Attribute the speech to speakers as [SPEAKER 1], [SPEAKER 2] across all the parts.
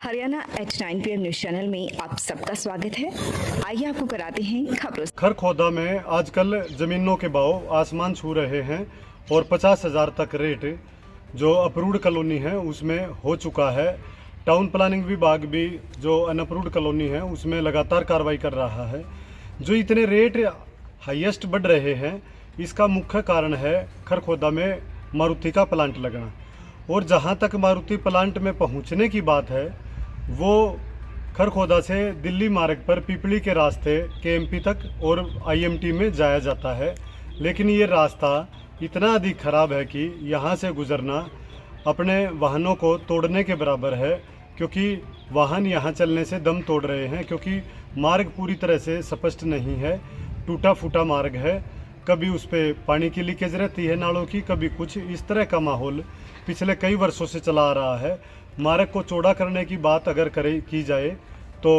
[SPEAKER 1] Haryana at 9 PM news channel में आप सबका स्वागत है। आइए आपको कराते हैं खबरों।
[SPEAKER 2] खरखोदा में आजकल ज़मीनों के भाव आसमान छू रहे हैं और 50,000 तक रेट जो अप्रूव्ड कॉलोनी है उसमें हो चुका है। टाउन प्लानिंग विभाग भी जो अनअप्रूव्ड कॉलोनी है उसमें लगातार कार्रवाई कर रहा है। जो इतने रेट हाईएस्ट बढ़ रहे हैं इसका मुख्य कारण है खरखोदा में मारुति का प्लांट लगना। और जहां तक मारुति प्लांट में पहुंचने की बात है वो खरखोदा से दिल्ली मार्ग पर पिपली के रास्ते केएमपी तक और आईएमटी में जाया जाता है, लेकिन ये रास्ता इतना अधिक खराब है कि यहाँ से गुजरना अपने वाहनों को तोड़ने के बराबर है, क्योंकि वाहन यहाँ चलने से दम तोड़ रहे हैं, क्योंकि मार्ग पूरी तरह से स्पष्ट नहीं है, टूटा फूटा मार्ग है। कभी उस पर पानी की लीकेज रहती है नालों की, कभी कुछ। इस तरह का माहौल पिछले कई वर्षों से चला आ रहा है। मार्ग को चौड़ा करने की बात अगर की जाए तो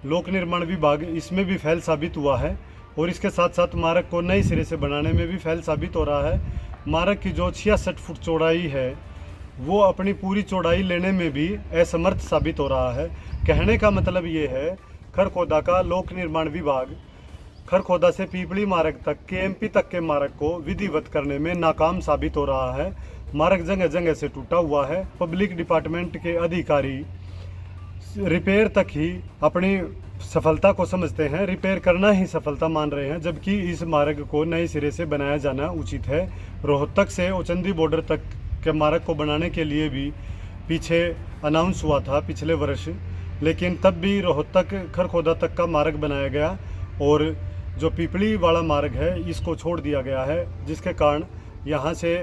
[SPEAKER 2] लोक निर्माण विभाग इसमें भी फेल साबित हुआ है और इसके साथ साथ मार्ग को नए सिरे से बनाने में भी फेल साबित हो रहा है। मार्ग की जो 66 फुट चौड़ाई है वो अपनी पूरी चौड़ाई लेने में भी असमर्थ साबित हो रहा है। कहने का मतलब ये है खरखोदा का लोक निर्माण विभाग खरखोदा से पीपली मार्ग तक केएमपी तक के मार्ग को विधिवत करने में नाकाम साबित हो रहा है। मार्ग जगह जगह से टूटा हुआ है। पब्लिक डिपार्टमेंट के अधिकारी रिपेयर तक ही अपनी सफलता को समझते हैं, रिपेयर करना ही सफलता मान रहे हैं, जबकि इस मार्ग को नए सिरे से बनाया जाना उचित है। रोहतक से ओचंदी बॉर्डर तक के मार्ग को बनाने के लिए भी पीछे अनाउंस हुआ था पिछले वर्ष, लेकिन तब भी रोहतक खरखोदा तक का मार्ग बनाया गया और जो पिपली वाला मार्ग है इसको छोड़ दिया गया है, जिसके कारण यहाँ से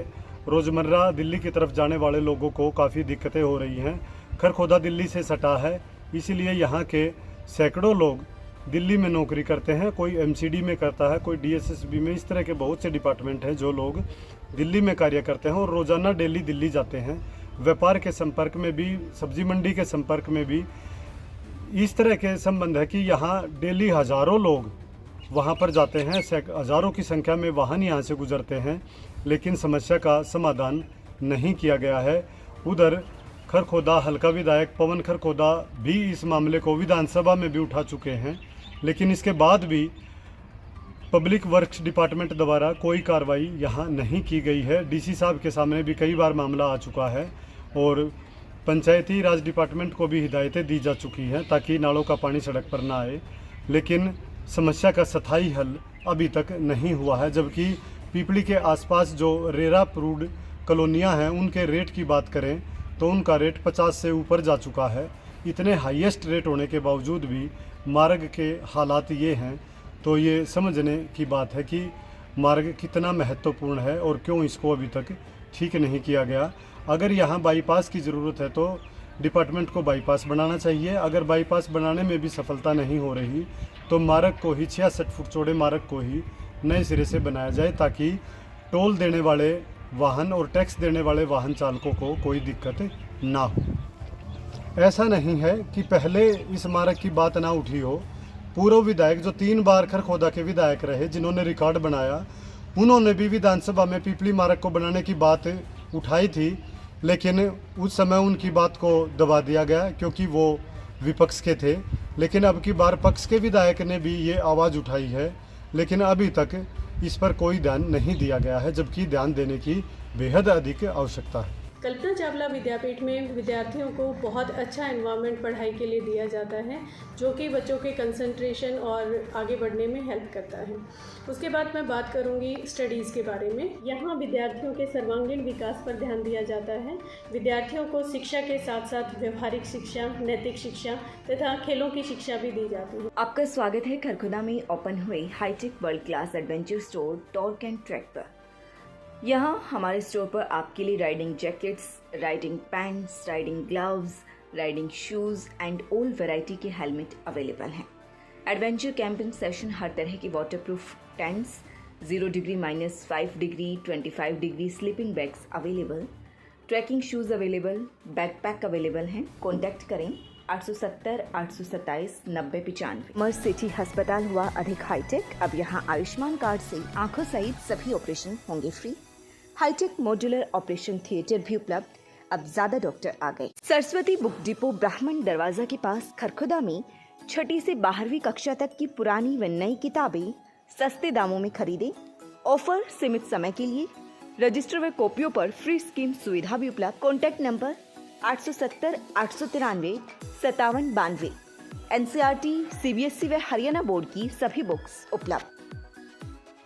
[SPEAKER 2] रोज़मर्रा दिल्ली की तरफ जाने वाले लोगों को काफ़ी दिक्कतें हो रही हैं। खरखोदा दिल्ली से सटा है, इसीलिए यहाँ के सैकड़ों लोग दिल्ली में नौकरी करते हैं। कोई एमसीडी में करता है, कोई डीएसएसबी में। इस तरह के बहुत से डिपार्टमेंट हैं जो लोग दिल्ली में कार्य करते हैं और रोज़ाना डेली दिल्ली जाते हैं। व्यापार के संपर्क में भी, सब्जी मंडी के संपर्क में भी इस तरह के संबंध है कि यहाँ डेली हज़ारों लोग वहाँ पर जाते हैं। हज़ारों की संख्या में वाहन यहाँ से गुजरते हैं, लेकिन समस्या का समाधान नहीं किया गया है। उधर खरखोदा हल्का विधायक पवन खरखोदा भी इस मामले को विधानसभा में भी उठा चुके हैं, लेकिन इसके बाद भी पब्लिक वर्क्स डिपार्टमेंट द्वारा कोई कार्रवाई यहाँ नहीं की गई है। डीसी साहब के सामने भी कई बार मामला आ चुका है और पंचायती राज डिपार्टमेंट को भी हिदायतें दी जा चुकी हैं ताकि नालों का पानी सड़क पर ना आए, लेकिन समस्या का स्थायी हल अभी तक नहीं हुआ है। जबकि पीपली के आसपास जो रेरा अप्रूव्ड कॉलोनियाँ हैं उनके रेट की बात करें तो उनका रेट 50 से ऊपर जा चुका है। इतने हाईएस्ट रेट होने के बावजूद भी मार्ग के हालात ये हैं, तो ये समझने की बात है कि मार्ग कितना महत्वपूर्ण है और क्यों इसको अभी तक ठीक नहीं किया गया। अगर यहाँ बाईपास की ज़रूरत है तो डिपार्टमेंट को बाईपास बनाना चाहिए। अगर बाईपास बनाने में भी सफलता नहीं हो रही तो मार्ग को ही 66 फुट चौड़े मार्ग को ही नए सिरे से बनाया जाए, ताकि टोल देने वाले वाहन और टैक्स देने वाले वाहन चालकों को कोई दिक्कत ना हो। ऐसा नहीं है कि पहले इस मार्ग की बात ना उठी हो। पूर्व विधायक जो 3 बार खरखोदा के विधायक रहे, जिन्होंने रिकॉर्ड बनाया, उन्होंने भी विधानसभा में पीपली मार्ग को बनाने की बात उठाई थी, लेकिन उस समय उनकी बात को दबा दिया गया क्योंकि वो विपक्ष के थे। लेकिन अब की बार पक्ष के विधायक ने भी ये आवाज़ उठाई है, लेकिन अभी तक इस पर कोई ध्यान नहीं दिया गया है, जबकि ध्यान देने की बेहद अधिक आवश्यकता है।
[SPEAKER 3] कल्पना चावला विद्यापीठ में विद्यार्थियों को बहुत अच्छा एनवायरनमेंट पढ़ाई के लिए दिया जाता है, जो कि बच्चों के कंसंट्रेशन और आगे बढ़ने में हेल्प करता है। उसके बाद मैं बात करूंगी स्टडीज़ के बारे में। यहाँ विद्यार्थियों के सर्वांगीण विकास पर ध्यान दिया जाता है। विद्यार्थियों को शिक्षा के साथ साथ व्यवहारिक शिक्षा, नैतिक शिक्षा तथा खेलों की शिक्षा भी दी जाती है।
[SPEAKER 1] आपका स्वागत है खरखोदा में ओपन हुए high tech world class adventure store torque and track पर। यहाँ हमारे स्टोर पर आपके लिए riding jackets, riding pants, riding gloves, riding shoes and all variety के हेलमेट अवेलेबल हैं। एडवेंचर कैंपिंग सेशन, हर तरह की waterproof tents, 0 degree, -5 degree, 25 degree sleeping bags available, trekking shoes available, backpack available हैं। कॉन्टैक्ट करें 870 827 9095। मर्ज सिटी अस्पताल हुआ अधिक हाईटेक। अब यहाँ आयुष्मान कार्ड से आंखों सहित सभी ऑपरेशन होंगे free. High tech modular operation theatre भी उपलब्ध। अब ज्यादा डॉक्टर आ गए। सरस्वती बुक डिपो ब्राह्मण दरवाजा के पास खरखुदा में 6ठी से 12वीं कक्षा तक की पुरानी व नई किताबें सस्ते दामों में खरीदें। ऑफर सीमित समय के लिए। रजिस्टर व कॉपियों पर फ्री स्कीम सुविधा भी उपलब्ध। Contact number 870 893 5792। NCERT, CBSE व हरियाणा बोर्ड की सभी बुक्स उपलब्ध।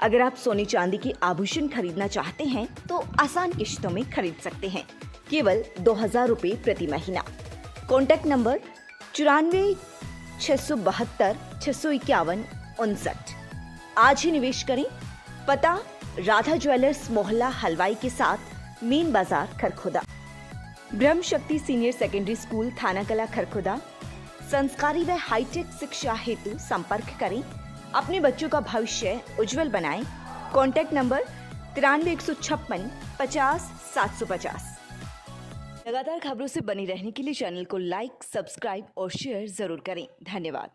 [SPEAKER 1] अगर आप सोने चांदी के आभूषण खरीदना चाहते हैं तो आसान किश्तों में खरीद सकते हैं, केवल 2000 रुपए प्रति महीना। Contact number 94 672 651 59। आज ही निवेश करें। पता राधा ज्वेलर्स मोहल्ला हलवाई के साथ मेन बाजार खरखुदा। ब्रह्म शक्ति सीनियर सेकेंडरी स्कूल थाना कला खरखुदा। संस्कारी व हाईटेक शिक्षा हेतु संपर्क करें। अपने बच्चों का भविष्य उज्जवल बनाएं। Contact number 93 156 50 750। लगातार खबरों से बनी रहने के लिए चैनल को लाइक, सब्सक्राइब और शेयर जरूर करें। धन्यवाद।